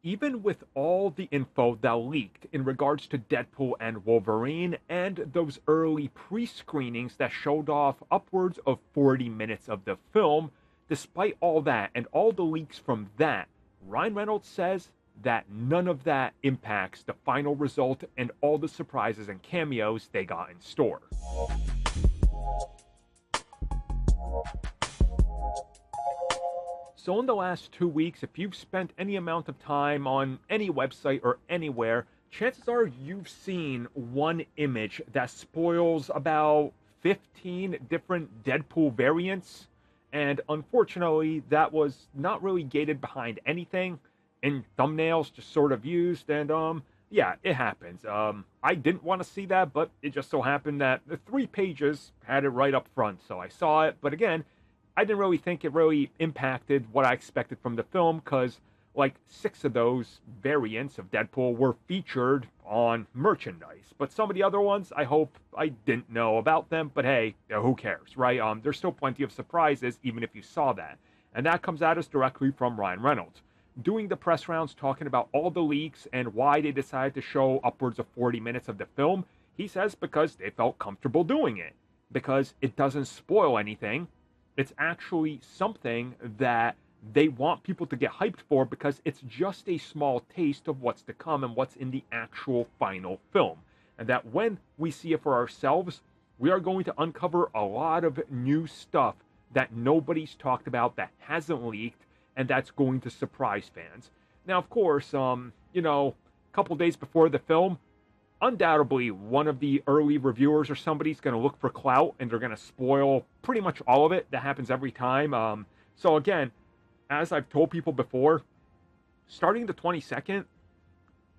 even with all the info that leaked in regards to Deadpool and Wolverine and those early pre-screenings that showed off upwards of 40 minutes of the film, despite all that and all the leaks from that, Ryan Reynolds says that none of that impacts the final result and all the surprises and cameos they got in store. So in the last 2 weeks, if you've spent any amount of time on any website or anywhere, chances are you've seen one image that spoils about 15 different Deadpool variants. And unfortunately, that was not really gated behind anything, and thumbnails just sort of used, and yeah, it happens. I didn't want to see that, but it just so happened that the 3 pages had it right up front, so I saw it. But again, I didn't really think it really impacted what I expected from the film, because like 6 of those variants of Deadpool were featured on merchandise. But some of the other ones, I hope I didn't know about them, but hey, who cares, right? There's still plenty of surprises, even if you saw that. And that comes at us directly from Ryan Reynolds, doing the press rounds, talking about all the leaks and why they decided to show upwards of 40 minutes of the film. He says because they felt comfortable doing it, because it doesn't spoil anything. It's actually something that they want people to get hyped for, because it's just a small taste of what's to come and what's in the actual final film. And that when we see it for ourselves, we are going to uncover a lot of new stuff that nobody's talked about, that hasn't leaked, and that's going to surprise fans. Now, of course, a couple days before the film, undoubtedly one of the early reviewers or somebody's going to look for clout, and they're going to spoil pretty much all of it. That happens every time. So again, as I've told people before, starting the 22nd,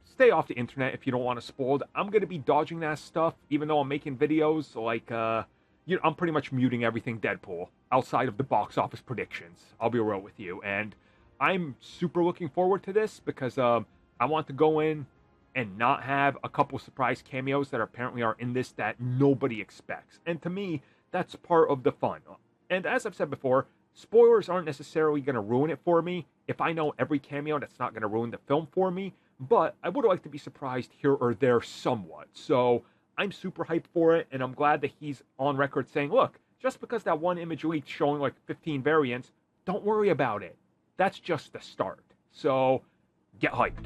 stay off the internet if you don't want to spoil. I'm going to be dodging that stuff, even though I'm making videos. Like, I'm pretty much muting everything Deadpool outside of the box office predictions. I'll be real with you. And I'm super looking forward to this, because I want to go in and not have a couple surprise cameos that apparently are in this that nobody expects. And to me, that's part of the fun. And as I've said before, spoilers aren't necessarily going to ruin it for me. If I know every cameo, that's not going to ruin the film for me. But I would like to be surprised here or there somewhat. So I'm super hyped for it, and I'm glad that he's on record saying, look, just because that one image leaked showing like 15 variants, don't worry about it. That's just the start. So get hyped.